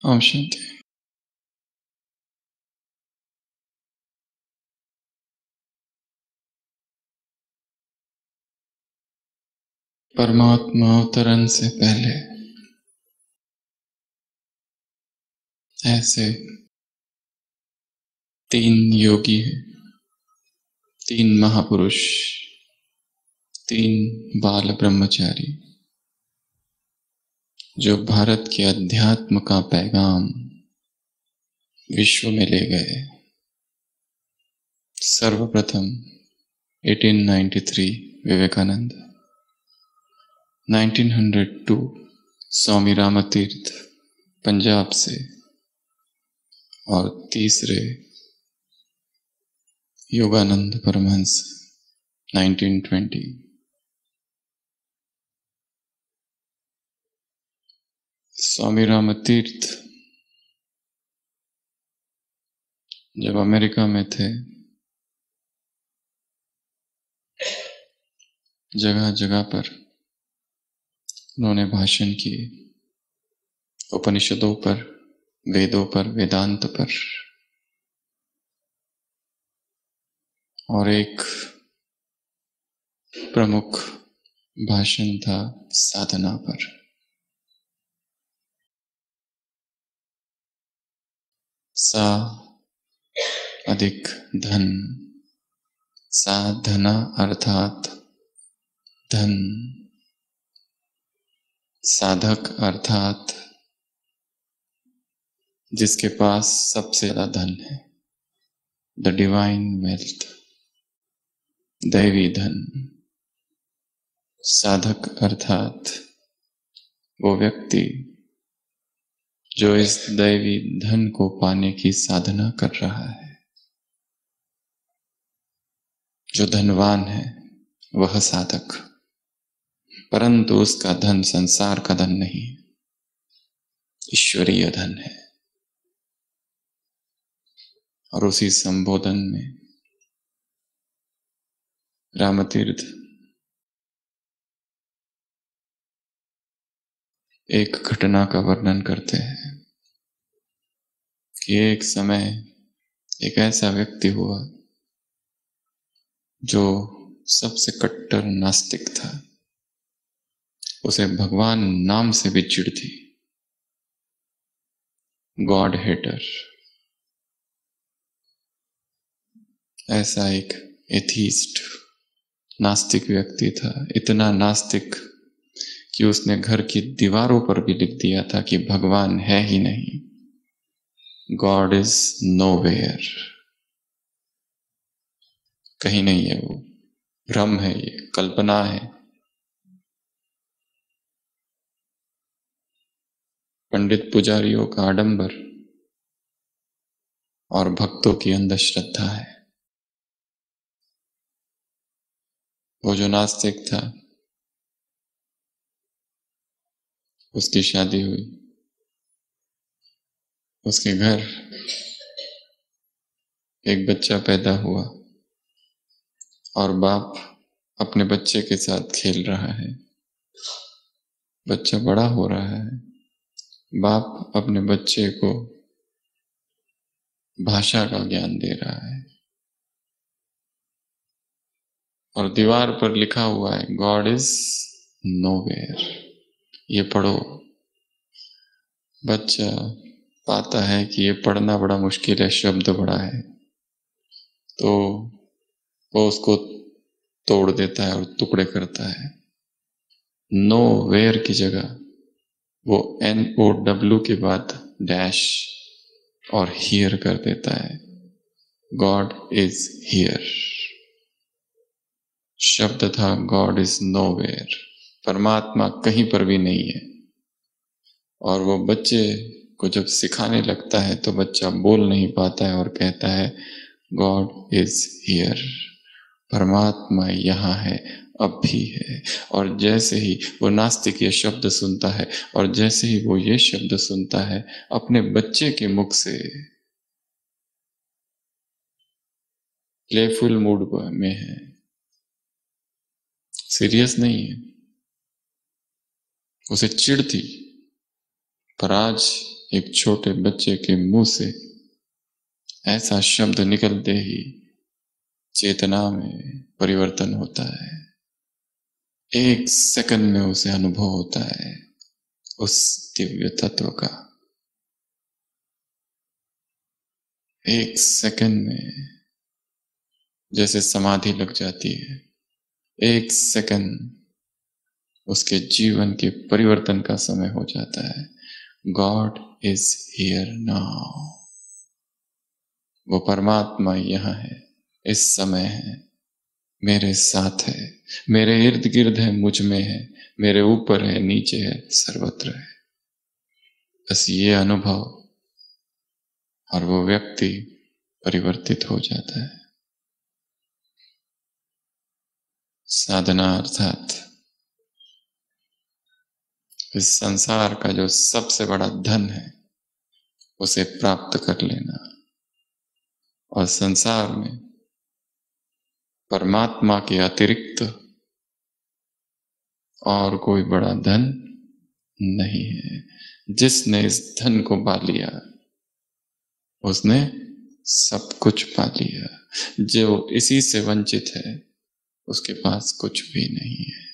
ओम शांति। परमात्मा अवतरण से पहले ऐसे 3 योगी हैं, 3 महापुरुष, 3 बाल ब्रह्मचारी जो भारत के अध्यात्म का पैगाम विश्व में ले गए। सर्वप्रथम 1893 विवेकानंद, 1902 स्वामी रामतीर्थ पंजाब से, और तीसरे योगानंद परमहंस 1920। स्वामी रामतीर्थ जब अमेरिका में थे, जगह जगह पर उन्होंने भाषण किए, उपनिषदों पर, वेदों पर, वेदांत पर, और एक प्रमुख भाषण था साधना पर। सा अधिक धन, साधना अर्थात धन, साधक अर्थात जिसके पास सबसे ज्यादा धन है, द डिवाइन वेल्थ, दैवी धन। साधक अर्थात वो व्यक्ति जो इस दैवी धन को पाने की साधना कर रहा है। जो धनवान है वह साधक, परंतु उसका धन संसार का धन नहीं, ईश्वरीय धन है। और उसी संबोधन में रामतीर्थ एक घटना का वर्णन करते हैं कि एक समय एक ऐसा व्यक्ति हुआ जो सबसे कट्टर नास्तिक था। उसे भगवान नाम से भी चिढ़ थी, गॉड हेटर। ऐसा एक एथीस्ट, नास्तिक व्यक्ति था। इतना नास्तिक कि उसने घर की दीवारों पर भी लिख दिया था कि भगवान है ही नहीं, गॉड इज नोवेयर, कहीं नहीं है, वो भ्रम है, ये कल्पना है। पंडित पुजारियों का आडंबर और भक्तों की अंधश्रद्धा है। वो जो नास्तिक था, उसकी शादी हुई, उसके घर एक बच्चा पैदा हुआ और बाप अपने बच्चे के साथ खेल रहा है। बच्चा बड़ा हो रहा है, बाप अपने बच्चे को भाषा का ज्ञान दे रहा है, और दीवार पर लिखा हुआ है गॉड इज नोवेयर, ये पढ़ो। बच्चा पाता है कि ये पढ़ना बड़ा मुश्किल है, शब्द बड़ा है, तो वो उसको तोड़ देता है और टुकड़े करता है। नो वेयर की जगह वो NOW के बाद डैश और हियर कर देता है, गॉड इज हियर। शब्द था गॉड इज नोवेयर, परमात्मा कहीं पर भी नहीं है। और वो बच्चे को जब सिखाने लगता है तो बच्चा बोल नहीं पाता है और कहता है गॉड इज हियर, परमात्मा यहाँ है, अब भी है। और जैसे ही वो नास्तिक ये शब्द सुनता है, और जैसे ही वो ये शब्द सुनता है अपने बच्चे के मुख से, प्लेफुल मूड में है, सीरियस नहीं है, उसे चिढ़ थी, पर आज एक छोटे बच्चे के मुंह से ऐसा शब्द निकलते ही चेतना में परिवर्तन होता है। एक सेकंड में उसे अनुभव होता है उस दिव्य तत्व का। एक सेकंड में जैसे समाधि लग जाती है। एक सेकंड उसके जीवन के परिवर्तन का समय हो जाता है। God is here now. वो परमात्मा यहाँ है, इस समय है, मेरे साथ है, मेरे इर्द गिर्द है, मुझ में है, मेरे ऊपर है, नीचे है, सर्वत्र है। बस ये अनुभव और वो व्यक्ति परिवर्तित हो जाता है। साधना अर्थात इस संसार का जो सबसे बड़ा धन है उसे प्राप्त कर लेना, और संसार में परमात्मा के अतिरिक्त और कोई बड़ा धन नहीं है। जिसने इस धन को पा लिया उसने सब कुछ पा लिया। जो इसी से वंचित है उसके पास कुछ भी नहीं है।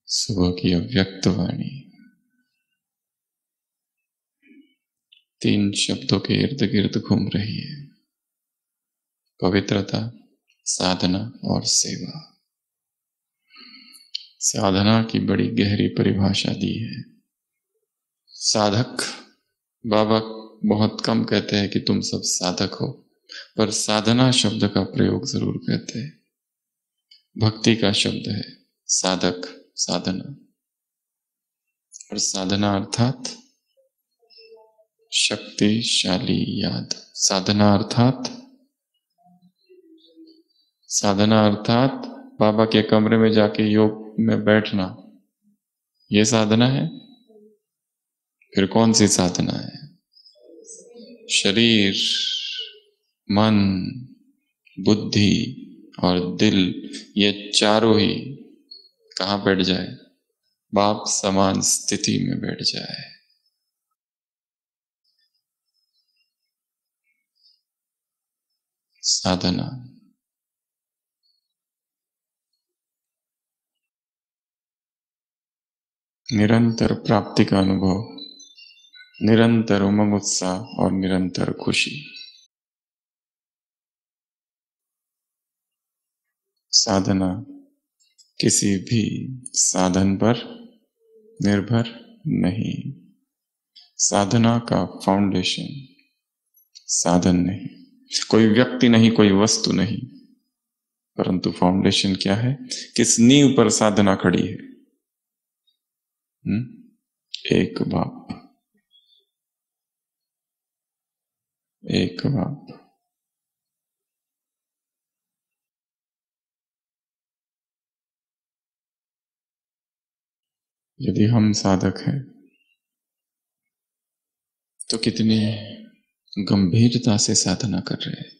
सुबह की अव्यक्त वाणी 3 शब्दों के इर्द गिर्द घूम रही है: पवित्रता, साधना और सेवा। साधना की बड़ी गहरी परिभाषा दी है। साधक, बाबा बहुत कम कहते हैं कि तुम सब साधक हो, पर साधना शब्द का प्रयोग जरूर कहते हैं। भक्ति का शब्द है साधक, साधना। और साधना अर्थात शक्तिशाली याद। साधना अर्थात बाबा के कमरे में जाके योग में बैठना, ये साधना है? फिर कौन सी साधना है? शरीर, मन, बुद्धि और दिल, ये चारों ही कहाँ बैठ जाए? बाप समान स्थिति में बैठ जाए। साधना निरंतर प्राप्ति का अनुभव, निरंतर उमंग उत्साह और निरंतर खुशी। साधना किसी भी साधन पर निर्भर नहीं। साधना का फाउंडेशन साधन नहीं, कोई व्यक्ति नहीं, कोई वस्तु नहीं, परंतु फाउंडेशन क्या है? किस नींव पर साधना खड़ी है? एक बाप, एक बाप। यदि हम साधक हैं तो कितनी गंभीरता से साधना कर रहे हैं।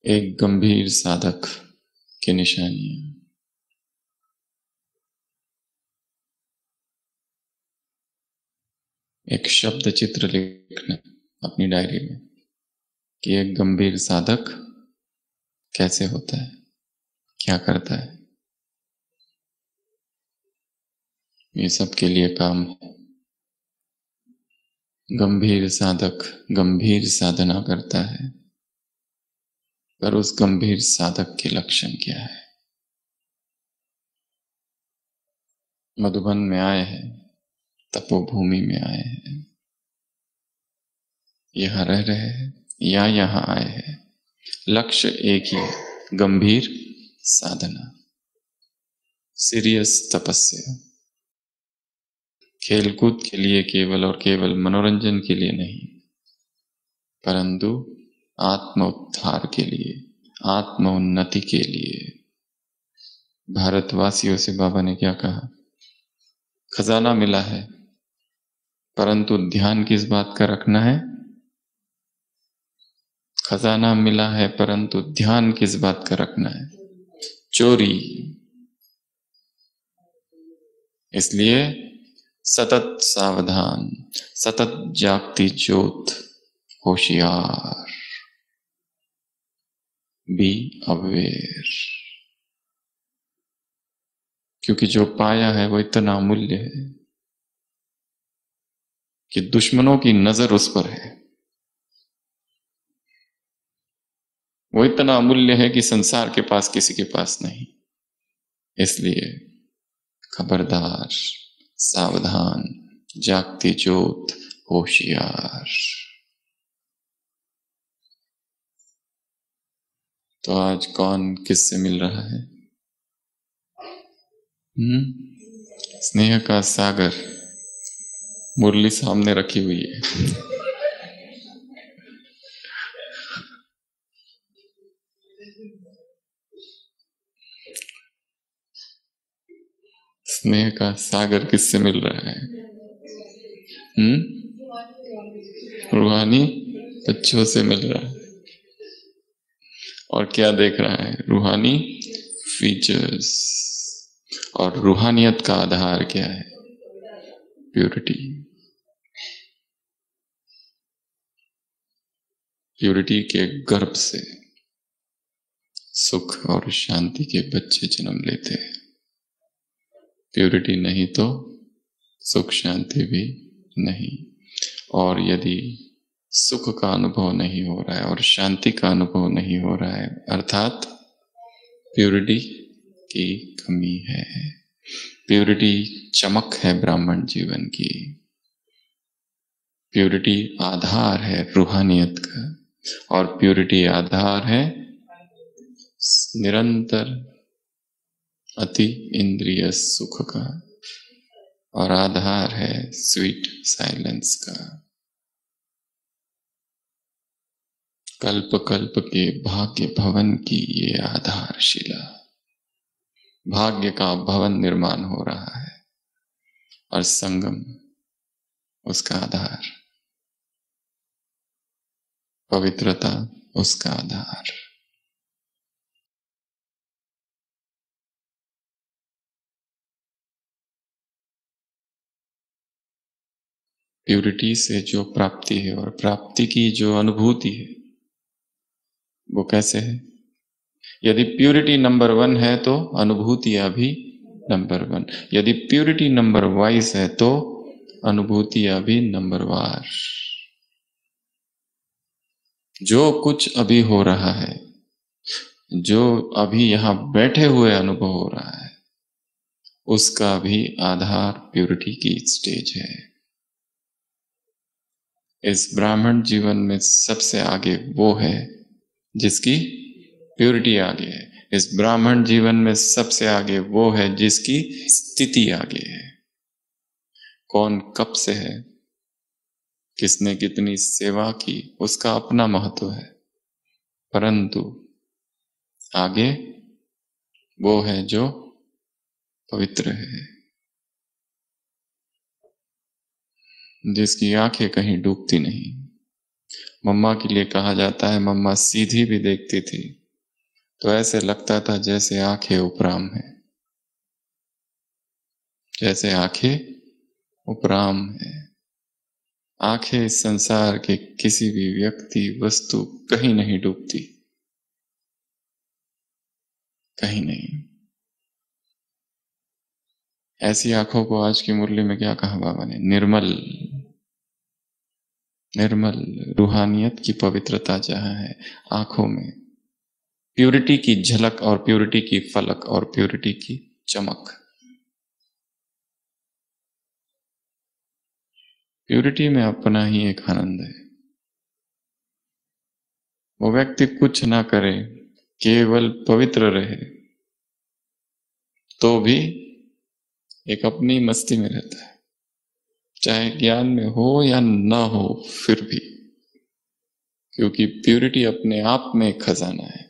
एक गंभीर साधक की निशानियां, एक शब्द चित्र लिखना अपनी डायरी में कि एक गंभीर साधक कैसे होता है, क्या करता है। ये सब के लिए काम है। गंभीर साधक गंभीर साधना करता है, पर उस गंभीर साधक के लक्षण क्या है? मधुबन में आए हैं, तपोभूमि में आए हैं, यहां रह रहे हैं या यहां आए हैं, लक्ष्य एक ही है, गंभीर साधना, सीरियस तपस्या। खेलकूद के लिए केवल और केवल मनोरंजन के लिए नहीं, परंतु आत्म उद्धार के लिए, आत्म उन्नति के लिए। भारतवासियों से बाबा ने क्या कहा? खजाना मिला है, परंतु ध्यान किस बात का रखना है? खजाना मिला है, परंतु ध्यान किस बात का रखना है? चोरी, इसलिए सतत सावधान, सतत जागती ज्योत, होशियार, बी अवेयर। क्योंकि जो पाया है वो इतना अमूल्य है कि दुश्मनों की नजर उस पर है। वो इतना अमूल्य है कि संसार के पास किसी के पास नहीं। इसलिए खबरदार, सावधान, जागती ज्योत, होशियार। तो आज कौन किससे मिल रहा है? स्नेह का सागर मुरली सामने रखी हुई है। स्नेह का सागर किससे मिल रहा है? रूहानी बच्चों से मिल रहा है। और क्या देख रहा है? रूहानी फीचर्स। और रूहानियत का आधार क्या है? प्यूरिटी। प्यूरिटी के गर्भ से सुख और शांति के बच्चे जन्म लेते हैं। प्यूरिटी नहीं तो सुख शांति भी नहीं। और यदि सुख का अनुभव नहीं हो रहा है और शांति का अनुभव नहीं हो रहा है, अर्थात प्यूरिटी की कमी है। प्यूरिटी चमक है ब्राह्मण जीवन की। प्यूरिटी आधार है रूहानियत का। और प्यूरिटी आधार है निरंतर अति इंद्रिय सुख का। और आधार है स्वीट साइलेंस का। कल्प कल्प के भाग्य भवन की ये आधारशिला। भाग्य का भवन निर्माण हो रहा है और संगम उसका आधार, पवित्रता उसका आधार। प्यूरिटी से जो प्राप्ति है और प्राप्ति की जो अनुभूति है वो कैसे है? यदि प्यूरिटी नंबर 1 है तो अनुभूतियां भी नंबर 1। यदि प्यूरिटी नंबर वाइज है तो अनुभूतियां भी नंबर वार। जो कुछ अभी हो रहा है, जो अभी यहां बैठे हुए अनुभव हो रहा है, उसका भी आधार प्यूरिटी की स्टेज है। इस ब्राह्मण जीवन में सबसे आगे वो है जिसकी प्यूरिटी आगे है। इस ब्राह्मण जीवन में सबसे आगे वो है जिसकी स्थिति आगे है। कौन कब से है, किसने कितनी सेवा की, उसका अपना महत्व है, परंतु आगे वो है जो पवित्र है, जिसकी आंखें कहीं डूबती नहीं। मम्मा के लिए कहा जाता है मम्मा सीधी भी देखती थी तो ऐसे लगता था जैसे आंखें उपराम है, जैसे आंखें उपराम है। आंखें इस संसार के किसी भी व्यक्ति वस्तु कहीं नहीं डूबती, कहीं नहीं। ऐसी आंखों को आज की मुरली में क्या कहा बाबा ने? निर्मल। निर्मल रूहानियत की पवित्रता जहां है आंखों में, प्यूरिटी की झलक और प्यूरिटी की फलक और प्यूरिटी की चमक। प्यूरिटी में अपना ही एक आनंद है। वो व्यक्ति कुछ ना करे, केवल पवित्र रहे तो भी एक अपनी मस्ती में रहता है, चाहे ज्ञान में हो या ना हो फिर भी, क्योंकि प्यूरिटी अपने आप में एक खजाना है।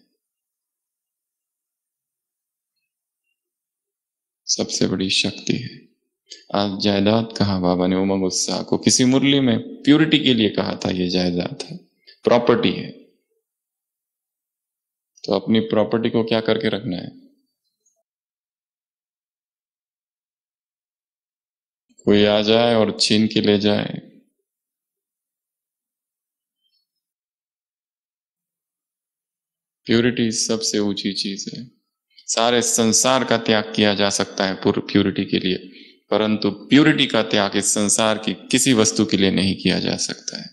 सबसे बड़ी शक्ति है। आज जायदाद कहा बाबा ने उमंग उत्साह को, किसी मुरली में प्यूरिटी के लिए कहा था ये जायदाद है, प्रॉपर्टी है। तो अपनी प्रॉपर्टी को क्या करके रखना है? कोई आ जाए और छीन के ले जाए। प्यूरिटी सबसे ऊंची चीज है। सारे संसार का त्याग किया जा सकता है प्यूरिटी के लिए, परंतु प्यूरिटी का त्याग इस संसार की किसी वस्तु के लिए नहीं किया जा सकता है।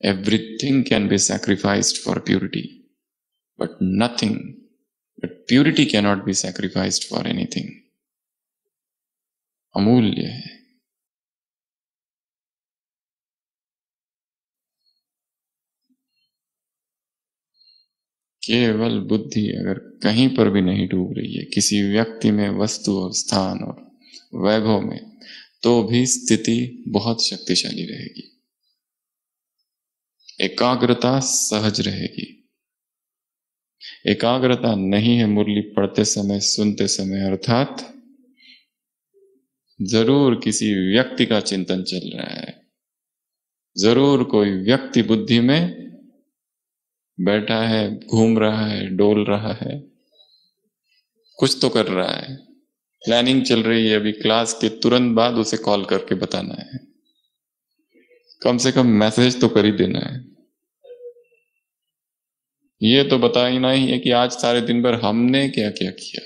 Everything can be sacrificed for purity, but nothing, but purity can not be sacrificed for anything. अमूल्य है। केवल बुद्धि अगर कहीं पर भी नहीं डूब रही है, किसी व्यक्ति में, वस्तु और स्थान और वैभव में, तो भी स्थिति बहुत शक्तिशाली रहेगी। एकाग्रता सहज रहेगी। एकाग्रता नहीं है मुरली पढ़ते समय, सुनते समय, अर्थात जरूर किसी व्यक्ति का चिंतन चल रहा है, जरूर कोई व्यक्ति बुद्धि में बैठा है, घूम रहा है, डोल रहा है, कुछ तो कर रहा है, प्लानिंग चल रही है। अभी क्लास के तुरंत बाद उसे कॉल करके बताना है, कम से कम मैसेज तो कर ही देना है। ये तो बताना ही है कि आज सारे दिन भर हमने क्या क्या किया।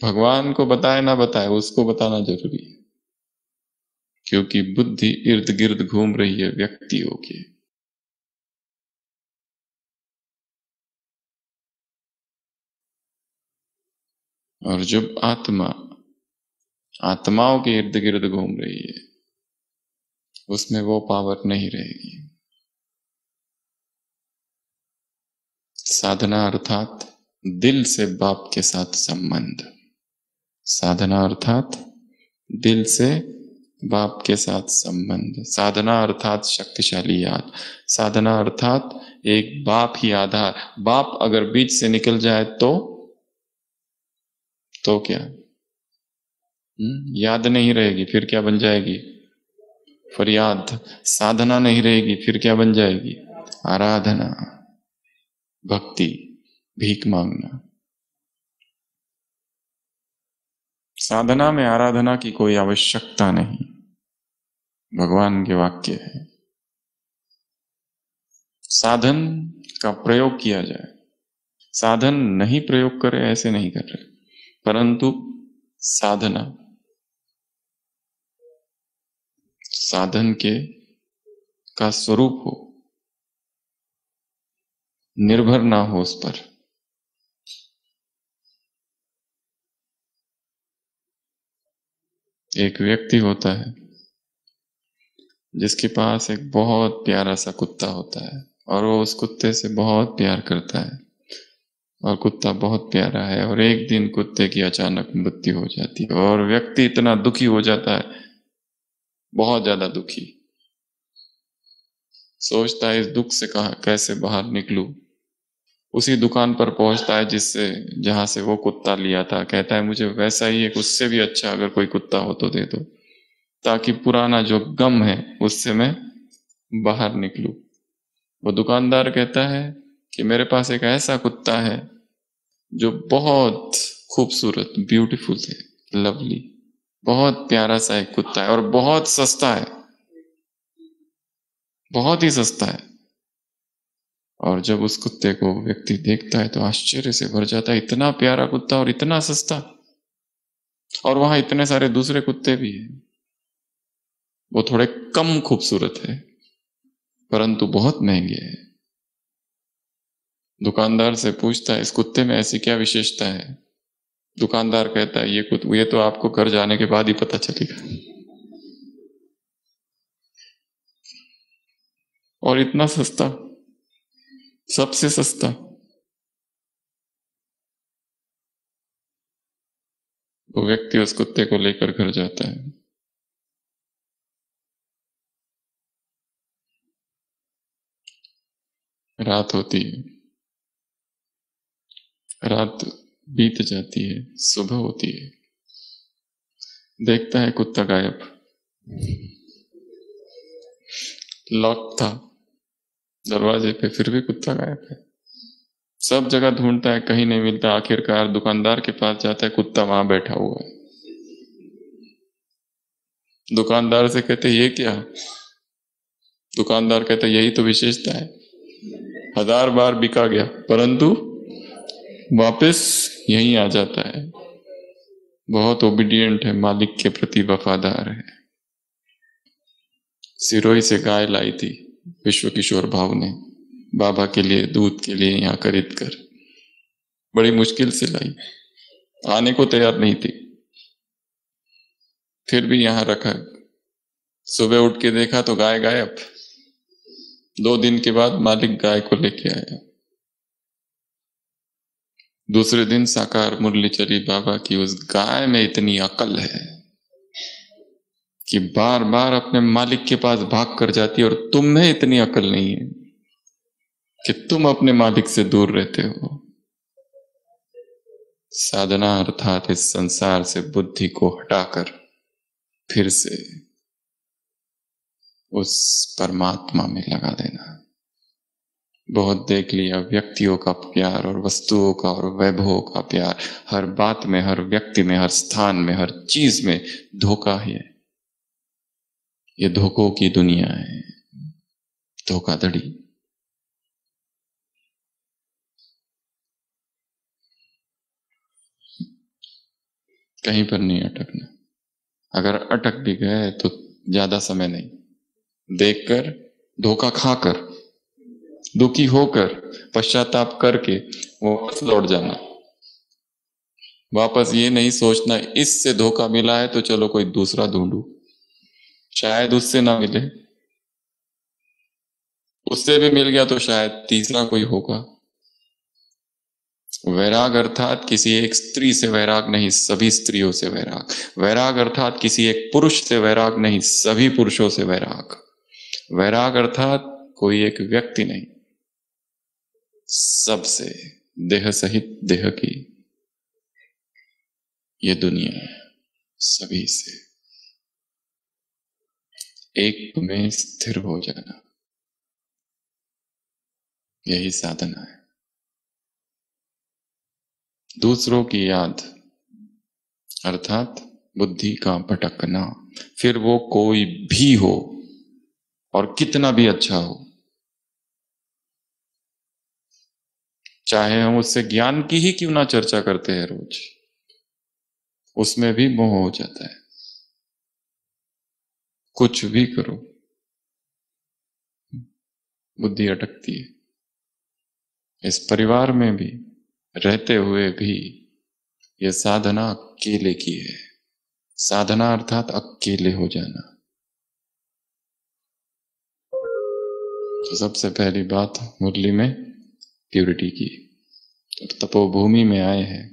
भगवान को बताए ना बताए, उसको बताना जरूरी है, क्योंकि बुद्धि इर्द गिर्द घूम रही है व्यक्तियों के। और जब आत्मा आत्माओं के इर्द गिर्द घूम रही है, उसमें वो पावर नहीं रहेगी। साधना अर्थात दिल से बाप के साथ संबंध। साधना अर्थात दिल से बाप के साथ संबंध। साधना अर्थात शक्तिशाली याद। साधना अर्थात एक बाप ही आधार। बाप अगर बीच से निकल जाए तो क्या? याद नहीं रहेगी, फिर क्या बन जाएगी? फरियाद। साधना नहीं रहेगी, फिर क्या बन जाएगी? आराधना, भक्ति, भीख मांगना। साधना में आराधना की कोई आवश्यकता नहीं, भगवान के वाक्य है। साधन का प्रयोग किया जाए, साधन नहीं प्रयोग करे ऐसे नहीं कर रहे, परंतु साधना, साधन का स्वरूप हो, निर्भर ना हो उस पर। एक व्यक्ति होता है जिसके पास एक बहुत प्यारा सा कुत्ता होता है, और वो उस कुत्ते से बहुत प्यार करता है, और कुत्ता बहुत प्यारा है, और एक दिन कुत्ते की अचानक मृत्यु हो जाती है, और व्यक्ति इतना दुखी हो जाता है, बहुत ज्यादा दुखी। सोचता है इस दुख से कैसे बाहर निकलूं। उसी दुकान पर पहुंचता है जहां से वो कुत्ता लिया था। कहता है मुझे वैसा ही एक, उससे भी अच्छा अगर कोई कुत्ता हो तो दे दो, ताकि पुराना जो गम है उससे मैं बाहर निकलूं। वो दुकानदार कहता है कि मेरे पास एक ऐसा कुत्ता है जो बहुत खूबसूरत, ब्यूटीफुल है, लवली, बहुत प्यारा सा एक कुत्ता है, और बहुत सस्ता है, बहुत ही सस्ता है। और जब उस कुत्ते को व्यक्ति देखता है तो आश्चर्य से भर जाता है, इतना प्यारा कुत्ता और इतना सस्ता, और वहां इतने सारे दूसरे कुत्ते भी हैं, वो थोड़े कम खूबसूरत है परंतु बहुत महंगे हैं। दुकानदार से पूछता है इस कुत्ते में ऐसी क्या विशेषता है? दुकानदार कहता है ये तो आपको घर जाने के बाद ही पता चलेगा। और इतना सस्ता, सबसे सस्ता। वो व्यक्ति उस कुत्ते को लेकर घर जाता है। रात होती है, रात बीत जाती है, सुबह होती है। देखता है कुत्ता गायब, लॉक था दरवाजे पे, फिर भी कुत्ता गायब है। सब जगह ढूंढता है, कहीं नहीं मिलता। आखिरकार दुकानदार के पास जाता है, कुत्ता वहां बैठा हुआ है। दुकानदार से कहते ये क्या? दुकानदार कहता यही तो विशेषता है, 1000 बार बिका गया परंतु वापस यहीं आ जाता है। बहुत ओबीडियंट है, मालिक के प्रति वफादार है। सिरोही से गाय लाई थी विश्व किशोर भाव ने बाबा के लिए, दूध के लिए यहाँ खरीद कर, बड़ी मुश्किल से लाई, आने को तैयार नहीं थी, फिर भी यहां रखा। सुबह उठ के देखा तो गाय गायब। 2 दिन के बाद मालिक गाय को लेके आया। दूसरे दिन साकार मुरली चली बाबा की। उस गाय में इतनी अकल है कि बार बार अपने मालिक के पास भाग कर जाती है, और तुम में इतनी अकल नहीं है कि तुम अपने मालिक से दूर रहते हो। साधना अर्थात इस संसार से बुद्धि को हटाकर फिर से उस परमात्मा में लगा देना। बहुत देख लिया व्यक्तियों का प्यार और वस्तुओं का और वैभवों का प्यार, हर बात में, हर व्यक्ति में, हर स्थान में, हर चीज में धोखा है। ये धोखों की दुनिया है, धोखाधड़ी। कहीं पर नहीं अटकना। अगर अटक भी गए तो ज्यादा समय नहीं, देखकर, धोखा खाकर, दुखी होकर, पश्चाताप करके वापस लौट जाना। वापस ये नहीं सोचना इससे धोखा मिला है तो चलो कोई दूसरा ढूंढू, शायद उससे ना मिले, उससे भी मिल गया तो शायद तीसरा कोई होगा। वैराग अर्थात किसी एक स्त्री से वैराग नहीं, सभी स्त्रियों से वैराग। वैराग अर्थात किसी एक पुरुष से वैराग नहीं, सभी पुरुषों से वैराग। वैराग अर्थात कोई एक व्यक्ति नहीं, सबसे, देह सहित देह की ये दुनिया, सभी से एक में स्थिर हो जाना, यही साधना है। दूसरों की याद अर्थात बुद्धि का भटकना, फिर वो कोई भी हो और कितना भी अच्छा हो, चाहे हम उससे ज्ञान की ही क्यों ना चर्चा करते हैं रोज, उसमें भी मोह हो जाता है। कुछ भी करो बुद्धि अटकती है। इस परिवार में भी रहते हुए भी यह साधना अकेले की है। साधना अर्थात अकेले हो जाना। तो सबसे पहली बात मुरली में प्यूरिटी की। तो तपोभूमि में आए हैं।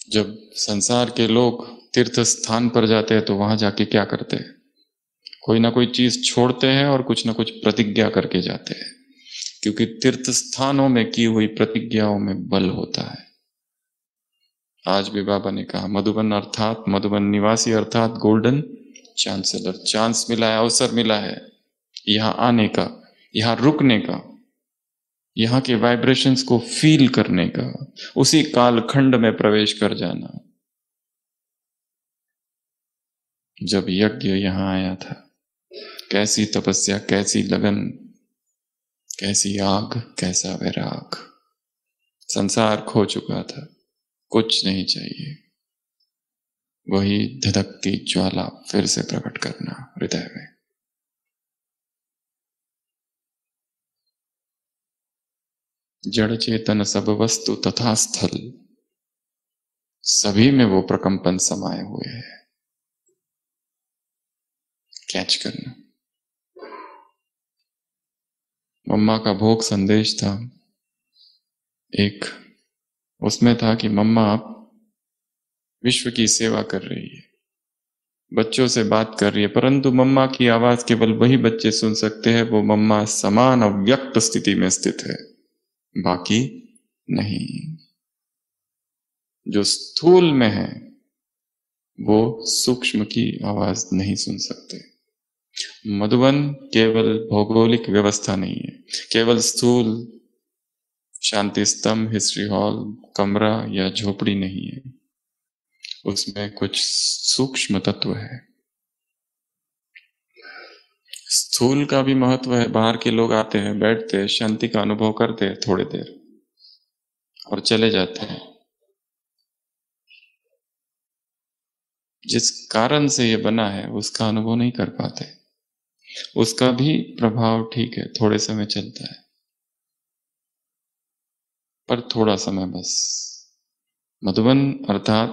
जब संसार के लोग तीर्थ स्थान पर जाते हैं तो वहां जाके क्या करते हैं? कोई ना कोई चीज छोड़ते हैं और कुछ ना कुछ प्रतिज्ञा करके जाते हैं, क्योंकि तीर्थ स्थानों में की हुई प्रतिज्ञाओं में बल होता है। आज भी बाबा ने कहा मधुबन अर्थात मधुबन निवासी अर्थात गोल्डन चांसलर। चांस मिला है, अवसर मिला है यहां आने का, यहां रुकने का, यहां के वाइब्रेशंस को फील करने का, उसी कालखंड में प्रवेश कर जाना। जब यज्ञ यहां आया था, कैसी तपस्या, कैसी लगन, कैसी आग, कैसा वैराग। संसार खो चुका था, कुछ नहीं चाहिए, वही धधकती ज्वाला फिर से प्रकट करना हृदय में। जड़ चेतन सब वस्तु तथा स्थल, सभी में वो प्रकंपन समाये हुए हैं। कैच करना। मम्मा का भोग संदेश था एक, उसमें था कि मम्मा आप विश्व की सेवा कर रही है, बच्चों से बात कर रही है, परंतु मम्मा की आवाज केवल वही बच्चे सुन सकते हैं, वो मम्मा समान अव्यक्त स्थिति में स्थित है, बाकी नहीं। जो स्थूल में है वो सूक्ष्म की आवाज नहीं सुन सकते। मधुबन केवल भौगोलिक व्यवस्था नहीं है, केवल स्थूल शांति स्तंभ, हिस्ट्री हॉल, कमरा या झोपड़ी नहीं है। उसमें कुछ सूक्ष्म तत्व है। स्थूल का भी महत्व है। बाहर के लोग आते हैं, बैठते हैं, शांति का अनुभव करते हैं थोड़ी देर और चले जाते हैं। जिस कारण से ये बना है उसका अनुभव नहीं कर पाते। उसका भी प्रभाव ठीक है, थोड़े समय चलता है, पर थोड़ा समय बस। मधुबन अर्थात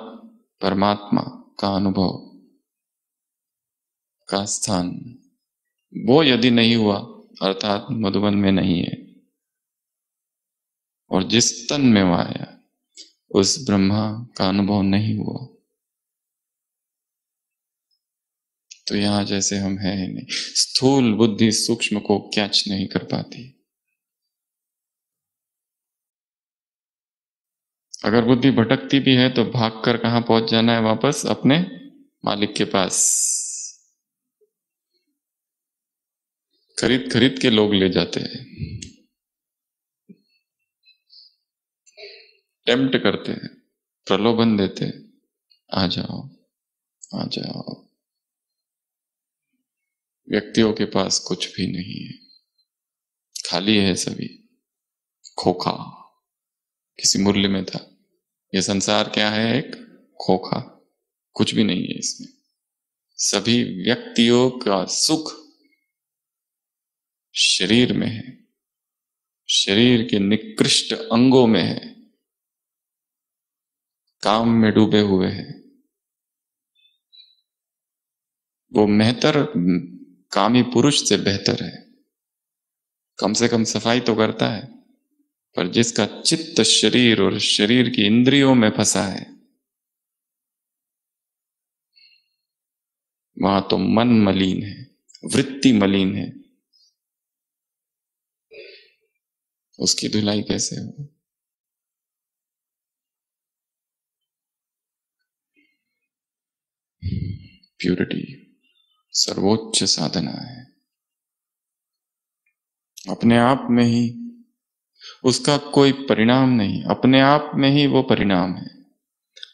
परमात्मा का अनुभव का स्थान, वो यदि नहीं हुआ अर्थात मधुबन में नहीं है, और जिस तन में वो आया उस ब्रह्मा का अनुभव नहीं हुआ, तो यहां जैसे हम हैं ही नहीं। स्थूल बुद्धि सूक्ष्म को कैच नहीं कर पाती। अगर बुद्धि भटकती भी है तो भागकर कहां पहुंच जाना है? वापस अपने मालिक के पास। खरीद खरीद के लोग ले जाते हैं, टेम्प्ट करते हैं, प्रलोभन देते हैं, आ जाओ आ जाओ। व्यक्तियों के पास कुछ भी नहीं है, खाली है सभी, खोखा। किसी मुरली में था, ये संसार क्या है? एक खोखा, कुछ भी नहीं है इसमें। सभी व्यक्तियों का सुख शरीर में है, शरीर के निकृष्ट अंगों में है, काम में डूबे हुए हैं। वो मेहतर कामी पुरुष से बेहतर है, कम से कम सफाई तो करता है। पर जिसका चित्त शरीर और शरीर की इंद्रियों में फंसा है, वहां तो मन मलिन है, वृत्ति मलिन है, उसकी धुलाई कैसे हो? प्यूरिटी सर्वोच्च साधना है। अपने आप में ही उसका कोई परिणाम नहीं, अपने आप में ही वो परिणाम है।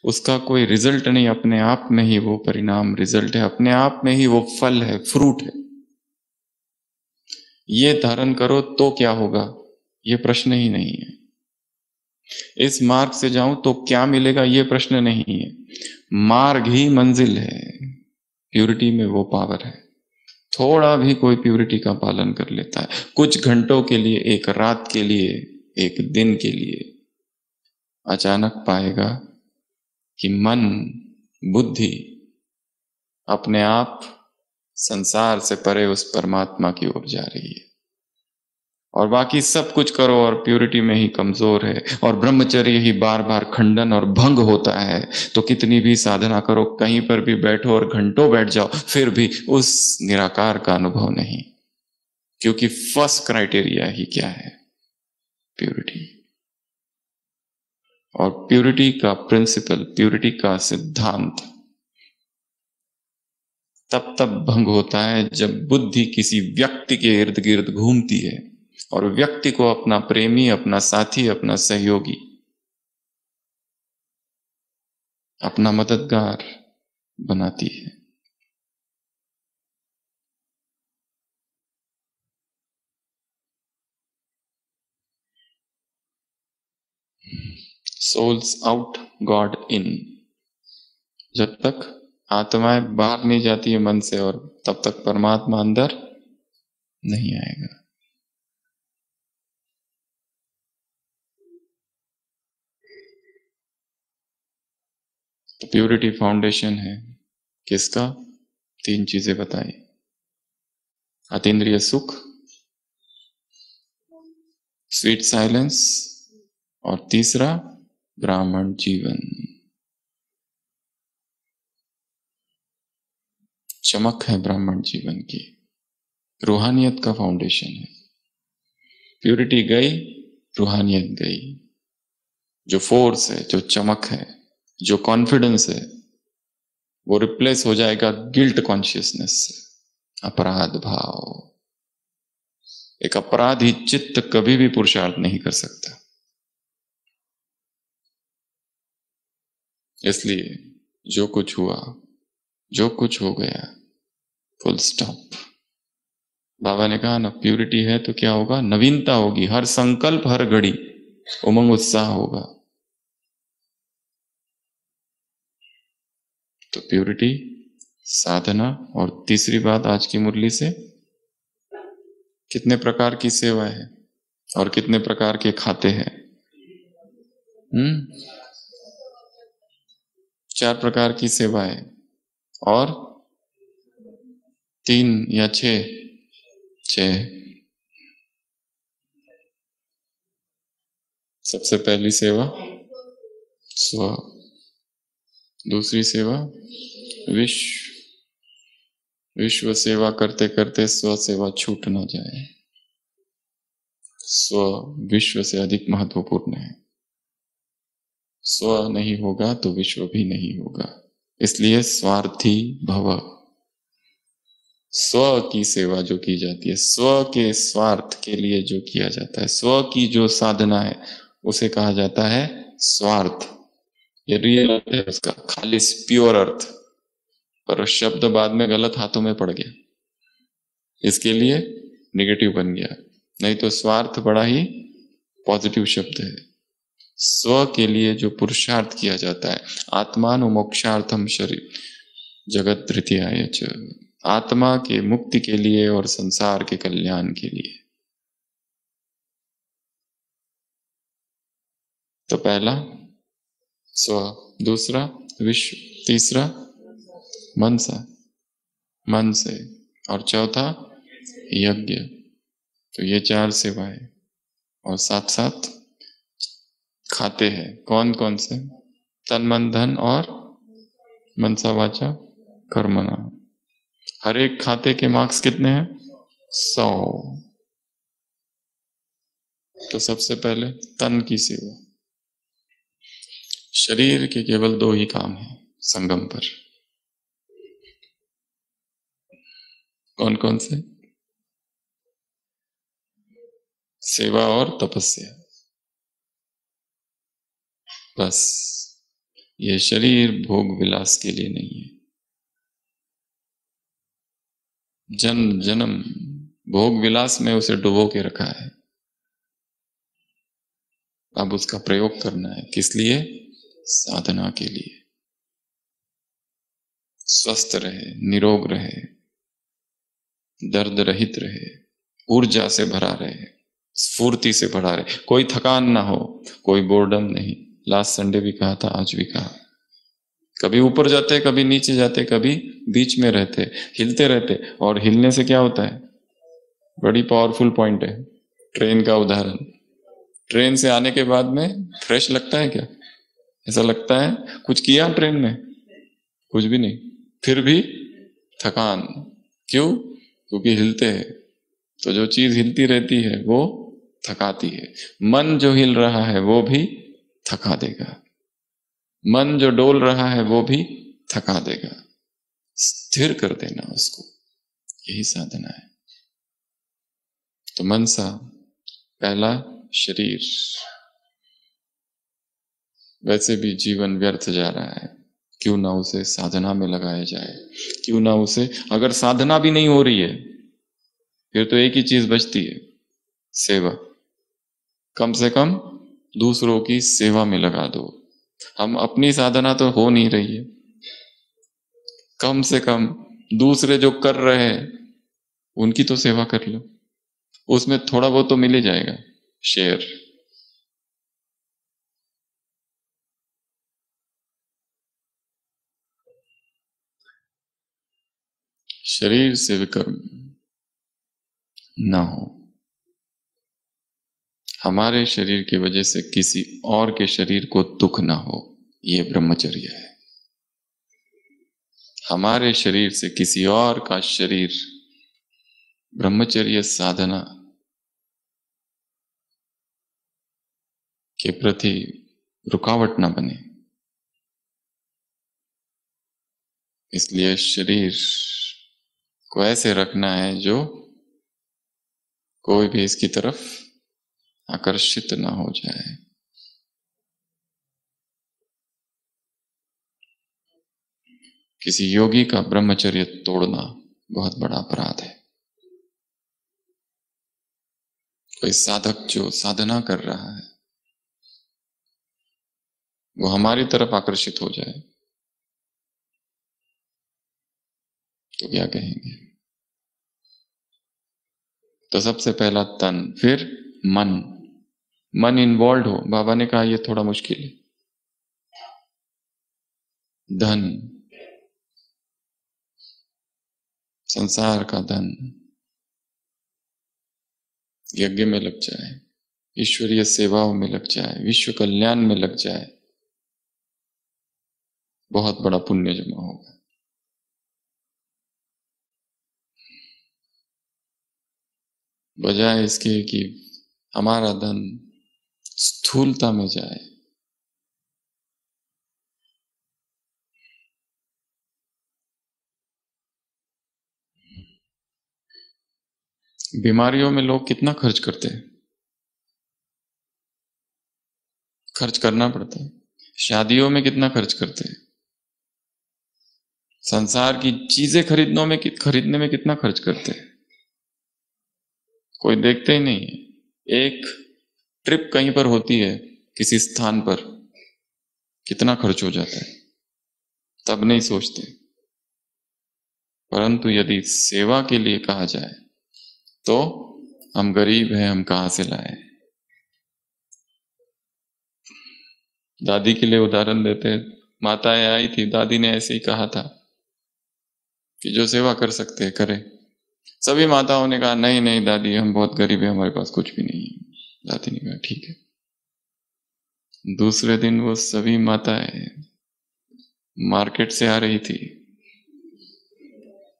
उसका कोई रिजल्ट नहीं, अपने आप में ही वो परिणाम रिजल्ट है, अपने आप में ही वो फल है, फ्रूट है। ये धारण करो तो क्या होगा, ये प्रश्न ही नहीं है। इस मार्ग से जाऊं तो क्या मिलेगा, ये प्रश्न नहीं है। मार्ग ही मंजिल है। प्यूरिटी में वो पावर है। थोड़ा भी कोई प्यूरिटी का पालन कर लेता है, कुछ घंटों के लिए, एक रात के लिए, एक दिन के लिए, अचानक पाएगा कि मन बुद्धि अपने आप संसार से परे उस परमात्मा की ओर जा रही है। और बाकी सब कुछ करो और प्यूरिटी में ही कमजोर है, और ब्रह्मचर्य ही बार बार खंडन और भंग होता है, तो कितनी भी साधना करो, कहीं पर भी बैठो और घंटों बैठ जाओ, फिर भी उस निराकार का अनुभव नहीं। क्योंकि फर्स्ट क्राइटेरिया ही क्या है? प्यूरिटी। और प्यूरिटी का प्रिंसिपल, प्यूरिटी का सिद्धांत तब तब भंग होता है जब बुद्धि किसी व्यक्ति के इर्द गिर्द घूमती है और व्यक्ति को अपना प्रेमी, अपना साथी, अपना सहयोगी, अपना मददगार बनाती है। सोल्स आउट, गॉड इन। जब तक आत्माएं बाहर नहीं जाती है मन से, और तब तक परमात्मा अंदर नहीं आएगा। तो प्यूरिटी फाउंडेशन है किसका? तीन चीजें बताई। अतीन्द्रिय सुख, स्वीट साइलेंस, और तीसरा ब्राह्मण जीवन। चमक है ब्राह्मण जीवन की, रूहानियत का फाउंडेशन है। प्यूरिटी गई, रूहानियत गई। जो फोर्स है, जो चमक है, जो कॉन्फिडेंस है, वो रिप्लेस हो जाएगा गिल्ट कॉन्शियसनेस से, अपराध भाव। एक अपराधी चित्त कभी भी पुरुषार्थ नहीं कर सकता। इसलिए जो कुछ हुआ, जो कुछ हो गया, फुल स्टॉप। बाबा ने कहा ना, प्यूरिटी है तो क्या होगा? नवीनता होगी, हर संकल्प, हर घड़ी उमंग उत्साह होगा। तो प्यूरिटी, साधना, और तीसरी बात आज की मुरली से, कितने प्रकार की सेवा है और कितने प्रकार के खाते हैं? 4 प्रकार की सेवाएं और 3 या 6? 6। सबसे पहली सेवा स्व, दूसरी सेवा विश्व, विश्व सेवा करते करते स्व सेवा छूट ना जाए। स्व विश्व से अधिक महत्वपूर्ण है। स्व नहीं होगा तो विश्व भी नहीं होगा। इसलिए स्वार्थी भव, स्व की सेवा जो की जाती है, स्व के स्वार्थ के लिए जो किया जाता है, स्व की जो साधना है, उसे कहा जाता है स्वार्थ। ये रियल अर्थ है उसका, खालिस प्योर अर्थ। पर शब्द बाद में गलत हाथों में पड़ गया, इसके लिए नेगेटिव बन गया। नहीं तो स्वार्थ बड़ा ही पॉजिटिव शब्द है। स्व के लिए जो पुरुषार्थ किया जाता है, आत्मान मोक्षार्थम शरीर जगत तृतीयाय च, आत्मा के मुक्ति के लिए और संसार के कल्याण के लिए। तो पहला स्व, दूसरा विश्व, तीसरा मनसा, मन से, और चौथा यज्ञ। तो ये 4 सेवाएं, और साथ साथ खाते हैं। कौन कौन से? तन मन धन और मनसा वाचा कर्मणा। हर एक खाते के मार्क्स कितने हैं? 100। तो सबसे पहले तन की सेवा। शरीर के केवल 2 ही काम हैं संगम पर। कौन कौन से? सेवा और तपस्या। बस, ये शरीर भोग विलास के लिए नहीं है। जन्म जन्म भोग विलास में उसे डुबो के रखा है। अब उसका प्रयोग करना है। किस लिए? साधना के लिए। स्वस्थ रहे, निरोग रहे, दर्द रहित रहे, ऊर्जा से भरा रहे, स्फूर्ति से भरा रहे, कोई थकान ना हो, कोई बोर्डम नहीं। लास्ट संडे भी कहा था, आज भी कहा। कभी ऊपर जाते, कभी नीचे जाते, कभी बीच में रहते, हिलते रहते। और हिलने से क्या होता है? बड़ी पावरफुल पॉइंट है। ट्रेन का उदाहरण, ट्रेन से आने के बाद में फ्रेश लगता है क्या? ऐसा लगता है कुछ किया ट्रेन में? कुछ भी नहीं, फिर भी थकान। क्यों? क्योंकि हिलते हैं। तो जो चीज हिलती रहती है वो थकाती है। मन जो हिल रहा है वो भी थका देगा, मन जो डोल रहा है वो भी थका देगा। स्थिर कर देना उसको, यही साधना है। तो मनसा, पहला शरीर। वैसे भी जीवन व्यर्थ जा रहा है, क्यों ना उसे साधना में लगाया जाए। क्यों ना उसे, अगर साधना भी नहीं हो रही है फिर तो एक ही चीज बचती है, सेवा। कम से कम दूसरों की सेवा में लगा दो। हम अपनी साधना तो हो नहीं रही है, कम से कम दूसरे जो कर रहे हैं उनकी तो सेवा कर लो, उसमें थोड़ा बहुत तो मिल ही जाएगा शेयर। शरीर से विकर्म ना हो, हमारे शरीर की वजह से किसी और के शरीर को दुख ना हो, ये ब्रह्मचर्य है। हमारे शरीर से किसी और का शरीर, ब्रह्मचर्य साधना के प्रति रुकावट ना बने। इसलिए शरीर को ऐसे रखना है जो कोई भी इसकी तरफ आकर्षित ना हो जाए। किसी योगी का ब्रह्मचर्य तोड़ना बहुत बड़ा अपराध है। कोई साधक जो साधना कर रहा है वो हमारी तरफ आकर्षित हो जाए तो क्या कहेंगे? तो सबसे पहला तन, फिर मन। मन इन्वॉल्व हो, बाबा ने कहा ये थोड़ा मुश्किल है। धन, संसार का धन यज्ञ में लग जाए, ईश्वरीय सेवाओं में लग जाए, विश्व कल्याण में लग जाए, बहुत बड़ा पुण्य जमा होगा। बजाय इसके कि हमारा धन स्थूलता में जाए, बीमारियों में लोग कितना खर्च करते हैं, खर्च करना पड़ता है। शादियों में कितना खर्च करते हैं, संसार की चीजें खरीदने में कितना खर्च करते हैं, कोई देखते ही नहीं है। एक ट्रिप कहीं पर होती है किसी स्थान पर, कितना खर्च हो जाता है, तब नहीं सोचते। परंतु यदि सेवा के लिए कहा जाए तो हम गरीब हैं, हम कहां से लाए। दादी के लिए उदाहरण देते, माताएं आई थी, दादी ने ऐसे ही कहा था कि जो सेवा कर सकते हैं करें। सभी माताओं ने कहा नहीं नहीं दादी, हम बहुत गरीब हैं, हमारे पास कुछ भी नहीं है। दादी ने कहा ठीक है। दूसरे दिन वो सभी माताएं मार्केट से आ रही थी,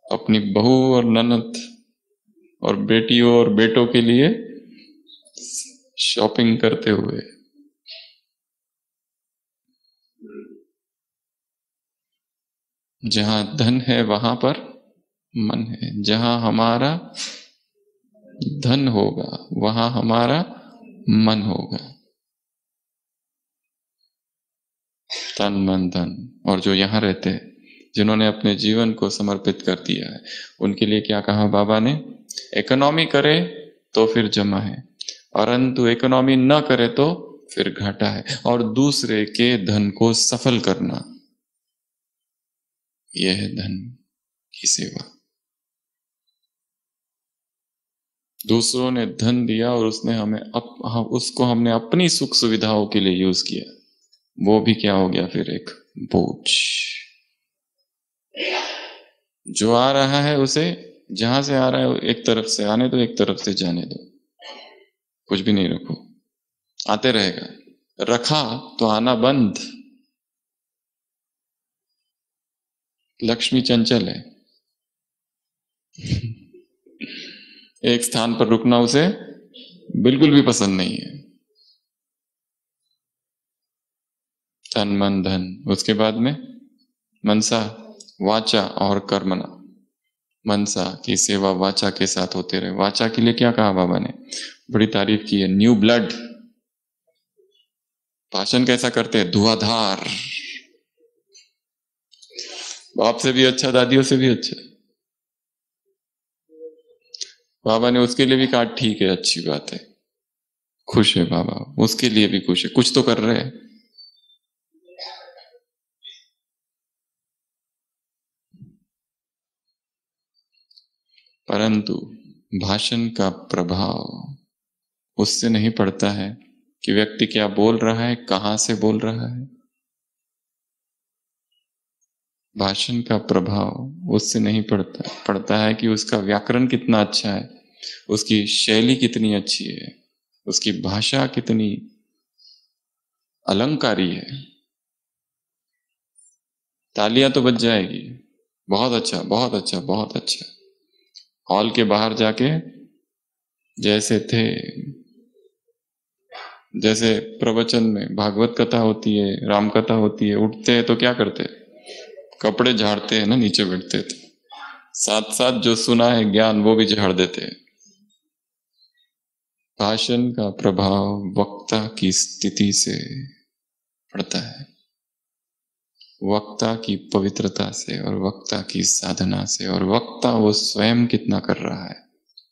अपनी बहू और ननद और बेटियों और बेटों के लिए शॉपिंग करते हुए। जहां धन है वहां पर मन है, जहां हमारा धन होगा वहां हमारा मन होगा। तन मन धन। और जो यहां रहते हैं, जिन्होंने अपने जीवन को समर्पित कर दिया है, उनके लिए क्या कहा बाबा ने? इकोनॉमी करे तो फिर जमा है, परंतु इकोनॉमी न करे तो फिर घाटा है। और दूसरे के धन को सफल करना, यह है धन की सेवा। दूसरों ने धन दिया और उसने हमें उसको हमने अपनी सुख सुविधाओं के लिए यूज किया, वो भी क्या हो गया फिर? एक बोझ। जो आ रहा है उसे, जहां से आ रहा है एक तरफ से आने दो, एक तरफ से जाने दो, कुछ भी नहीं रखो, आते रहेगा। रखा तो आना बंद। लक्ष्मी चंचल है, एक स्थान पर रुकना उसे बिल्कुल भी पसंद नहीं है। तन मन धन, उसके बाद में मनसा वाचा और कर्मणा। मनसा की सेवा वाचा के साथ होते रहे। वाचा के लिए क्या कहा बाबा ने? बड़ी तारीफ की है, न्यू ब्लड। भाषण कैसा करते हैं? धुआंधार, बाप से भी अच्छा, दादियों से भी अच्छा। बाबा ने उसके लिए भी कहा ठीक है, अच्छी बात है, खुश है बाबा, उसके लिए भी खुश है, कुछ तो कर रहे हैं। परंतु भाषण का प्रभाव उससे नहीं पड़ता है कि व्यक्ति क्या बोल रहा है, कहां से बोल रहा है। भाषण का प्रभाव उससे नहीं पड़ता है कि उसका व्याकरण कितना अच्छा है, उसकी शैली कितनी अच्छी है, उसकी भाषा कितनी अलंकारी है। तालियां तो बज जाएगी, बहुत अच्छा बहुत अच्छा बहुत अच्छा। हॉल के बाहर जाके जैसे थे, जैसे प्रवचन में भागवत कथा होती है, राम कथा होती है, उठते हैं तो क्या करते हैं? कपड़े झाड़ते हैं ना, नीचे बैठते थे। साथ साथ जो सुना है ज्ञान वो भी झाड़ देते हैं। भाषण का प्रभाव वक्ता की स्थिति से पड़ता है। वक्ता की पवित्रता से और वक्ता की साधना से, और वक्ता वो स्वयं कितना कर रहा है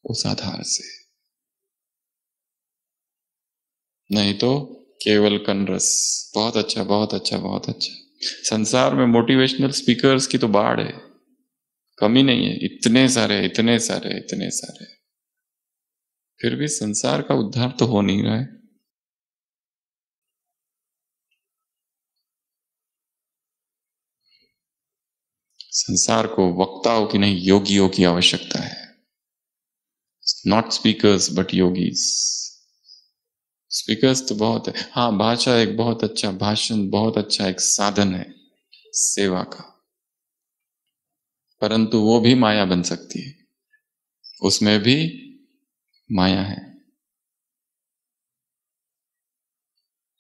उस आधार से। नहीं तो केवल कनरस, बहुत अच्छा बहुत अच्छा बहुत अच्छा। संसार में मोटिवेशनल स्पीकर्स की तो बाढ़ है, कमी नहीं है, इतने सारे इतने सारे इतने सारे, फिर भी संसार का उद्धार तो हो नहीं रहा है। संसार को वक्ताओं की नहीं, योगियों की आवश्यकता है। Not speakers but yogis. Speakers तो बहुत है, हाँ, भाषा एक बहुत अच्छा, भाषण बहुत अच्छा एक साधन है सेवा का, परंतु वो भी माया बन सकती है, उसमें भी माया है।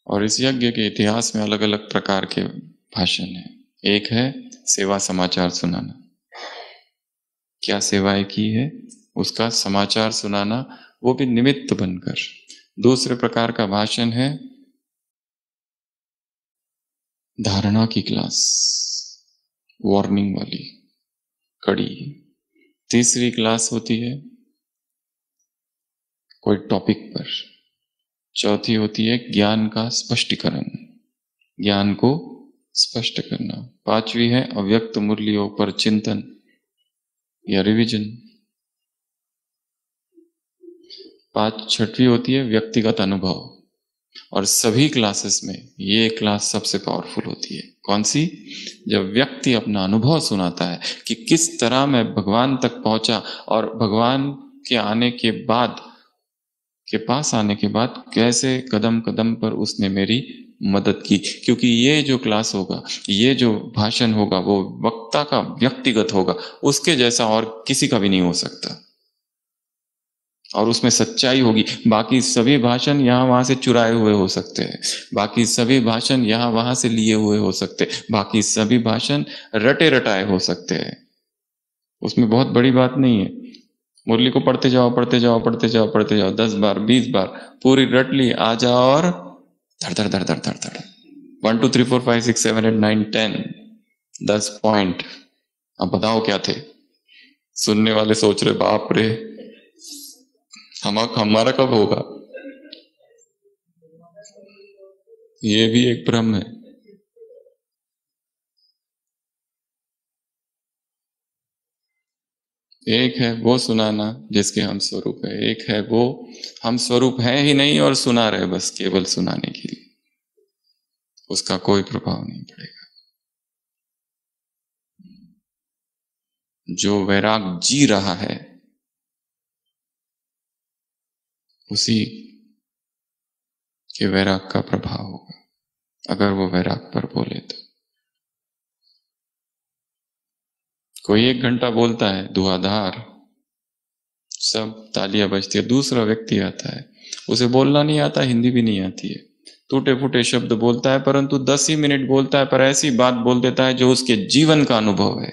और इस यज्ञ के इतिहास में अलग अलग प्रकार के भाषण हैं। एक है सेवा समाचार सुनाना, क्या सेवाएं की है उसका समाचार सुनाना, वो भी निमित्त बनकर। दूसरे प्रकार का भाषण है धारणा की क्लास, वार्निंग वाली कड़ी। तीसरी क्लास होती है कोई टॉपिक पर। चौथी होती है ज्ञान का स्पष्टीकरण, ज्ञान को स्पष्ट करना। पांचवी है अव्यक्त मुरलियों पर चिंतन या रिवीजन। छठवीं होती है व्यक्तिगत अनुभव। और सभी क्लासेस में ये क्लास सबसे पावरफुल होती है। कौन सी? जब व्यक्ति अपना अनुभव सुनाता है कि किस तरह मैं भगवान तक पहुंचा, और भगवान के आने के बाद, के पास आने के बाद कैसे कदम कदम पर उसने मेरी मदद की। क्योंकि ये जो क्लास होगा, ये जो भाषण होगा, वो वक्ता का व्यक्तिगत होगा, उसके जैसा और किसी का भी नहीं हो सकता, और उसमें सच्चाई होगी। बाकी सभी भाषण यहाँ वहां से चुराए हुए हो सकते हैं, बाकी सभी भाषण यहाँ वहां से लिए हुए हो सकते हैं, बाकी सभी भाषण रटे रटाए हो सकते हैं, उसमें बहुत बड़ी बात नहीं है। मुरली को पढ़ते जाओ पढ़ते जाओ पढ़ते जाओ पढ़ते जाओ, 10 बार 20 बार पूरी रट ली, आ जाओ और धड़ धड़ धड़ धड़ धड़ धड़ 1 2 3 4 5 6 7 8 9 10 10 पॉइंट। अब बताओ क्या थे? सुनने वाले सोच रहे बाप रे, हमारा कब होगा? ये भी एक भ्रम है। एक है वो सुनाना जिसके हम स्वरूप है, एक है वो हम स्वरूप है ही नहीं और सुना रहे बस केवल सुनाने के लिए, उसका कोई प्रभाव नहीं पड़ेगा। जो वैराग जी रहा है उसी के वैराग का प्रभाव होगा, अगर वो वैराग पर बोले तो। कोई 1 घंटा बोलता है धुआंधार, सब तालियां बजती है, दूसरा व्यक्ति आता है, उसे बोलना नहीं आता, हिंदी भी नहीं आती है, टूटे फूटे शब्द बोलता है, परंतु 10 ही मिनट बोलता है, पर ऐसी बात बोल देता है जो उसके जीवन का अनुभव है,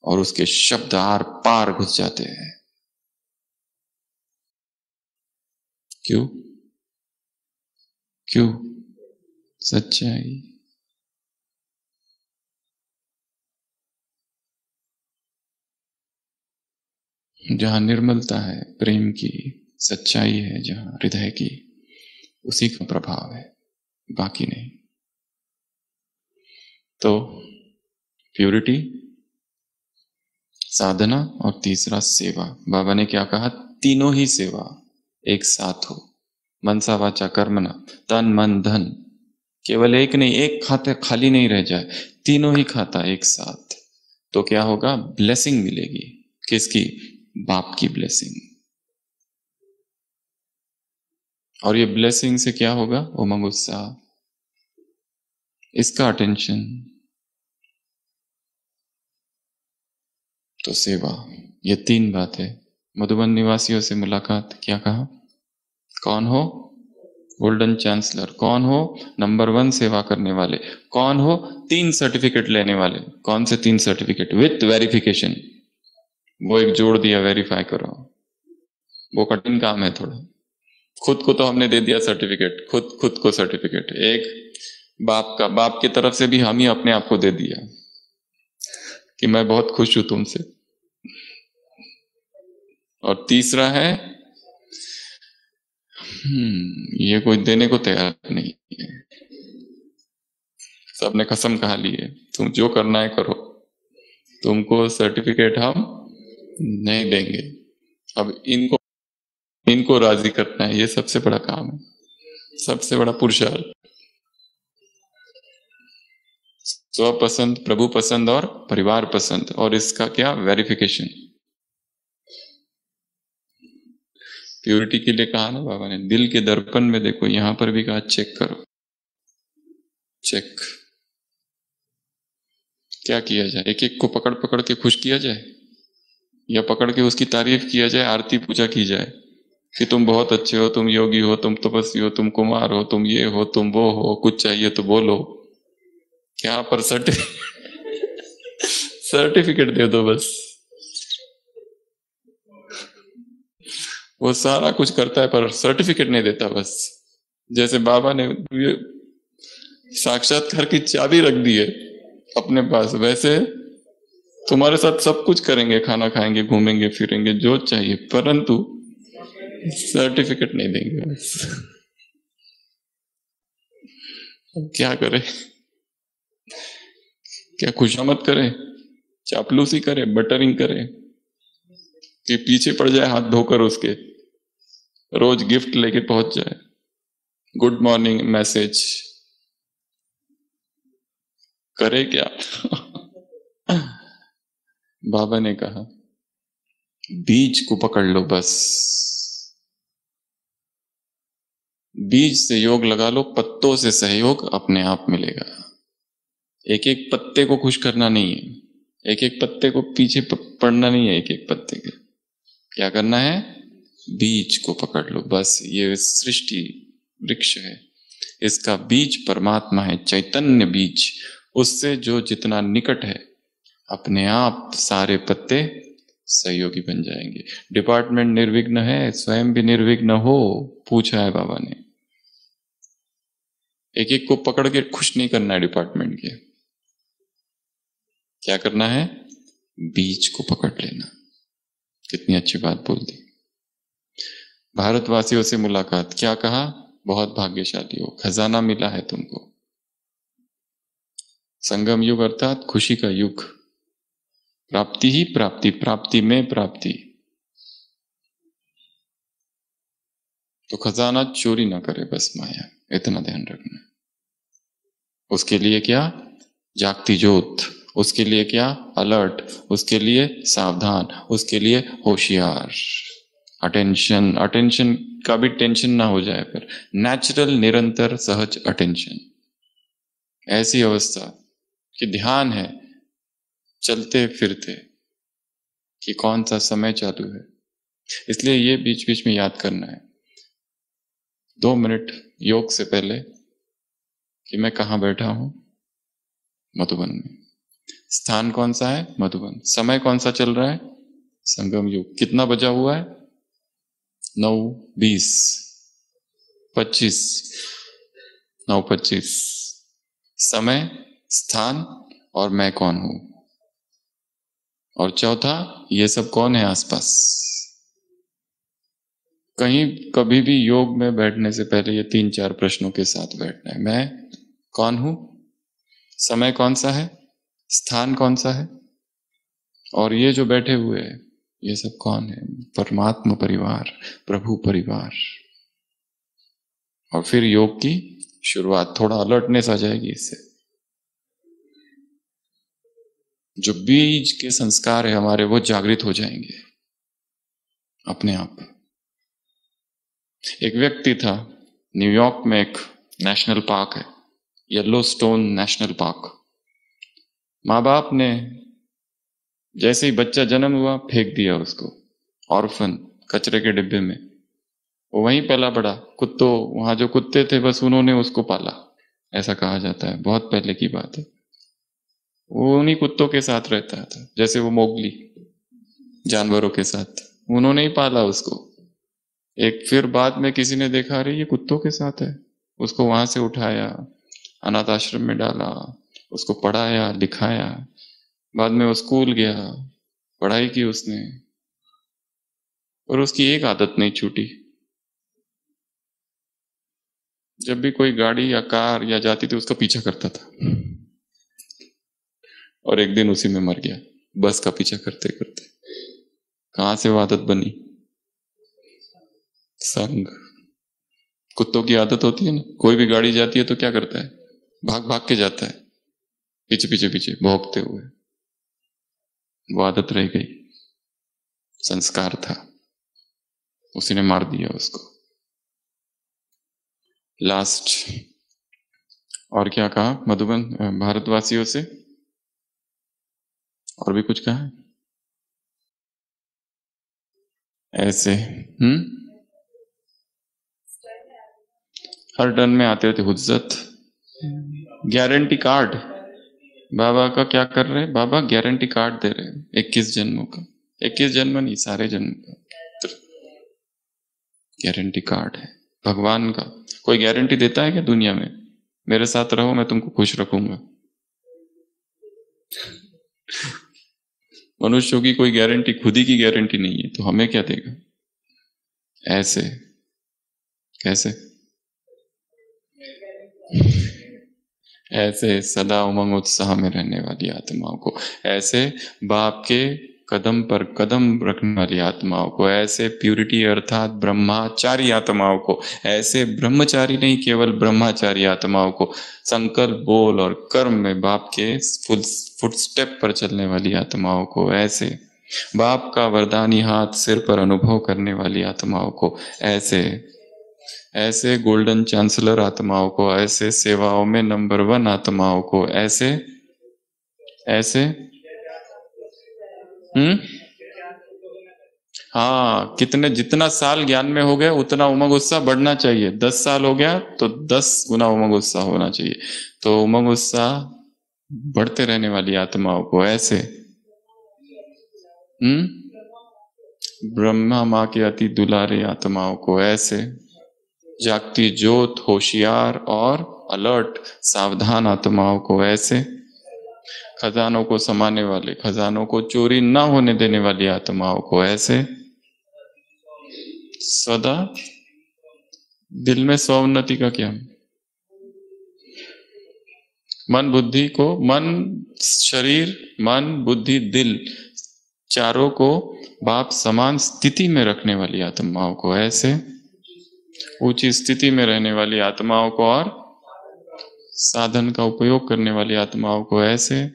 और उसके शब्द आर पार घुस जाते हैं। क्यों? क्यों? सच्चाई। जहां निर्मलता है, प्रेम की सच्चाई है, जहां हृदय की, उसी का प्रभाव है, बाकी नहीं। तो प्यूरिटी, साधना, और तीसरा सेवा। बाबा ने क्या कहा? तीनों ही सेवा एक साथ हो, मनसा वाचा कर्मणा, तन मन धन, केवल एक नहीं, एक खाते खाली नहीं रह जाए, तीनों ही खाता एक साथ, तो क्या होगा? ब्लेसिंग मिलेगी। किसकी? बाप की ब्लेसिंग। और ये ब्लेसिंग से क्या होगा? उमंग उत्साह, इसका अटेंशन, तो सेवा। ये 3 बातें। मधुबन निवासियों से मुलाकात, क्या कहा? कौन हो? Golden chancellor. कौन हो? नंबर 1 सेवा करने वाले। कौन हो? 3 सर्टिफिकेट लेने वाले। कौन से 3 सर्टिफिकेट? With verification. वो एक जोड़ दिया, वेरीफाई करो। वो कठिन काम है थोड़ा। खुद को तो हमने दे दिया सर्टिफिकेट, खुद खुद को सर्टिफिकेट। एक बाप की तरफ से भी हामी अपने आप को दे दिया कि मैं बहुत खुश हूं तुमसे। और तीसरा है ये कोई देने को तैयार नहीं है। सबने कसम खा ली है, तुम जो करना है करो, तुमको सर्टिफिकेट हम नहीं देंगे। अब इनको इनको राजी करना है, ये सबसे बड़ा काम है, सबसे बड़ा पुरुषार्थ। स्वपसंद, प्रभु पसंद और परिवार पसंद, और इसका क्या वेरिफिकेशन। प्योरिटी के लिए कहा ना बाबा ने, दिल के दर्पण में देखो, यहां पर भी कहा चेक करो। चेक क्या किया जाए? एक एक को पकड़ पकड़ के खुश किया जाए, या पकड़ के उसकी तारीफ किया जाए, आरती पूजा की जाए कि तुम बहुत अच्छे हो, तुम योगी हो, तुम तपस्वी हो, तुम कुमार हो, तुम ये हो, तुम वो हो, कुछ चाहिए तो बोलो। क्या पर सर्टिफिकेट दे दो बस। वो सारा कुछ करता है पर सर्टिफिकेट नहीं देता बस। जैसे बाबा ने साक्षात्कार की चाबी रख दी है अपने पास, वैसे तुम्हारे साथ सब कुछ करेंगे, खाना खाएंगे, घूमेंगे फिरेंगे, जो चाहिए, परंतु सर्टिफिकेट नहीं देंगे बस। अब क्या करें? क्या खुशामद करें, चापलूसी करे, बटरिंग करे, कि पीछे पड़ जाए हाथ धोकर उसके, रोज गिफ्ट लेके पहुंच जाए, गुड मॉर्निंग मैसेज करे क्या? बाबा ने कहा बीज को पकड़ लो बस, बीज से योग लगा लो, पत्तों से सहयोग अपने आप मिलेगा। एक एक पत्ते को खुश करना नहीं है, एक एक पत्ते को पीछे पड़ना नहीं है, एक एक पत्ते के क्या करना है? बीज को पकड़ लो बस। ये सृष्टि वृक्ष है, इसका बीज परमात्मा है, चैतन्य बीज। उससे जो जितना निकट है, अपने आप सारे पत्ते सहयोगी बन जाएंगे। डिपार्टमेंट निर्विघ्न है, स्वयं भी निर्विघ्न हो, पूछा है बाबा ने। एक एक को पकड़ के खुश नहीं करना है डिपार्टमेंट के, क्या करना है? बीज को पकड़ लेना। कितनी अच्छी बात बोल दी। भारतवासियों से मुलाकात, क्या कहा? बहुत भाग्यशाली हो, खजाना मिला है तुमको। संगम युग अर्थात खुशी का युग, प्राप्ति ही प्राप्ति, प्राप्ति में प्राप्ति। तो खजाना चोरी ना करे बस माया, इतना ध्यान रखना। उसके लिए क्या? जागती ज्योत। उसके लिए क्या? अलर्ट। उसके लिए सावधान। उसके लिए होशियार। अटेंशन, अटेंशन का भी टेंशन ना हो जाए, पर नेचुरल, निरंतर, सहज अटेंशन। ऐसी अवस्था कि ध्यान है चलते फिरते कि कौन सा समय चालू है। इसलिए ये बीच बीच में याद करना है, 2 मिनट योग से पहले, कि मैं कहां बैठा हूं? मधुबन में। स्थान कौन सा है? मधुबन। समय कौन सा चल रहा है? संगम युग। कितना बजा हुआ है? 9:20, 25, 9:25। समय, स्थान और मैं कौन हूं। और चौथा, ये सब कौन है आसपास। कहीं कभी भी योग में बैठने से पहले ये 3-4 प्रश्नों के साथ बैठना है। मैं कौन हूं, समय कौन सा है, स्थान कौन सा है, और ये जो बैठे हुए हैं ये सब कौन है? परमात्मा परिवार, प्रभु परिवार। और फिर योग की शुरुआत। थोड़ा अलर्टनेस आ जाएगी इससे। जो बीज के संस्कार है हमारे, वो जागृत हो जाएंगे अपने आप। एक व्यक्ति था, न्यूयॉर्क में एक नेशनल पार्क है, येलोस्टोन नेशनल पार्क। माँ बाप ने जैसे ही बच्चा जन्म हुआ फेंक दिया उसको ऑर्फन, कचरे के डिब्बे में। वो वहीं पला बड़ा, कुत्तों, वहां जो कुत्ते थे बस उन्होंने उसको पाला, ऐसा कहा जाता है, बहुत पहले की बात है। वो उन्हीं कुत्तों के साथ रहता था, जैसे वो मोगली जानवरों के साथ, उन्होंने ही पाला उसको। एक फिर बाद में किसी ने देखा, अरे ये कुत्तों के साथ है, उसको वहां से उठाया, अनाथ आश्रम में डाला, उसको पढ़ाया लिखाया, बाद में वो स्कूल गया, पढ़ाई की उसने, और उसकी एक आदत नहीं छूटी। जब भी कोई गाड़ी या कार या जाती थी उसका पीछा करता था, और एक दिन उसी में मर गया, बस का पीछा करते करते। कहां से वो आदत बनी? संग। कुत्तों की आदत होती है ना, कोई भी गाड़ी जाती है तो क्या करता है? भाग भाग के जाता है, पीछे पीछे पीछे भौंकते हुए। वो आदत रह गई, संस्कार था, उसी ने मार दिया उसको। लास्ट और क्या कहा मधुबन भारतवासियों से? और भी कुछ कहा है? ऐसे हर टर्न में आते रहते हुज्जत। गारंटी कार्ड बाबा का क्या कर रहे हैं? बाबा गारंटी कार्ड दे रहे हैं 21 जन्मों का। 21 जन्म नहीं, सारे जन्म का गारंटी कार्ड है भगवान का। कोई गारंटी देता है क्या दुनिया में? मेरे साथ रहो, मैं तुमको खुश रखूंगा। मनुष्यों की कोई गारंटी, खुद ही की गारंटी नहीं है, तो हमें क्या देगा? ऐसे कैसे? ऐसे सदा उमंग उत्साह में रहने वाली आत्माओं को, ऐसे बाप के कदम पर कदम रखने वाली आत्माओं को, ऐसे प्यूरिटी अर्थात ब्रह्माचारी आत्माओं को, ऐसे ब्रह्मचारी नहीं केवल ब्रह्माचारी आत्माओं को, संकल्प बोल और कर्म में बाप के फुटस्टेप पर चलने वाली आत्माओं को, ऐसे बाप का वरदानी हाथ सिर पर अनुभव करने वाली आत्माओं को, ऐसे गोल्डन चांसलर आत्माओं को, ऐसे सेवाओं में नंबर 1 आत्माओं को, ऐसे हाँ, कितने जितना साल ज्ञान में हो गया उतना उमंग उत्साह बढ़ना चाहिए। 10 साल हो गया तो 10 गुना उमंग उत्साह होना चाहिए। तो उमंग उत्साह बढ़ते रहने वाली आत्माओं को, ऐसे ब्रह्मा माँ के अति दुलारे आत्माओं को, ऐसे जागती ज्योत होशियार और अलर्ट सावधान आत्माओं को, ऐसे खजानों को समाने वाले, खजानों को चोरी ना होने देने वाली आत्माओं को, ऐसे सदा दिल में स्वोन्नति का क्या? मन बुद्धि को, मन शरीर मन बुद्धि दिल चारों को बाप समान स्थिति में रखने वाली आत्माओं को, ऐसे ऊंची स्थिति में रहने वाली आत्माओं को और साधन का उपयोग करने वाली आत्माओं को, ऐसे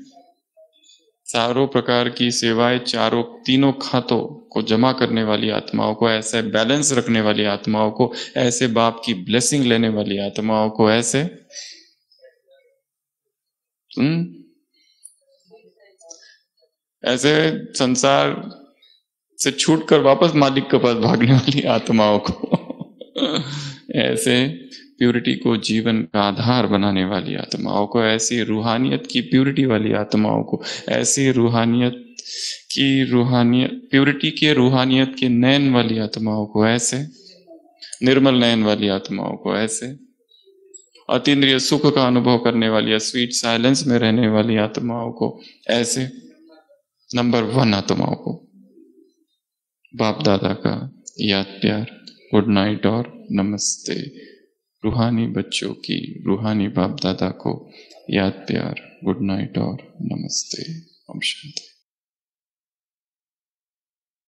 चारों प्रकार की सेवाएं चारों तीनों खातों को जमा करने वाली आत्माओं को, ऐसे बैलेंस रखने वाली आत्माओं को, ऐसे बाप की ब्लेसिंग लेने वाली आत्माओं को, ऐसे ऐसे संसार से छूटकर वापस मालिक के पास भागने वाली आत्माओं को ऐसे प्यूरिटी को जीवन का आधार बनाने वाली आत्माओं को, ऐसी रूहानियत की प्यूरिटी वाली आत्माओं को, ऐसी रूहानियत प्यूरिटी के रूहानियत के नयन वाली आत्माओं को, ऐसे निर्मल नयन वाली आत्माओं को, ऐसे अतीन्द्रिय सुख का अनुभव करने वाली स्वीट साइलेंस में रहने वाली आत्माओं को, ऐसे नंबर 1 आत्माओं को बाप दादा का याद प्यार, गुड नाइट और नमस्ते। रूहानी बच्चों की रूहानी बाप दादा को याद प्यार, गुड नाइट और नमस्ते। ओम शांति।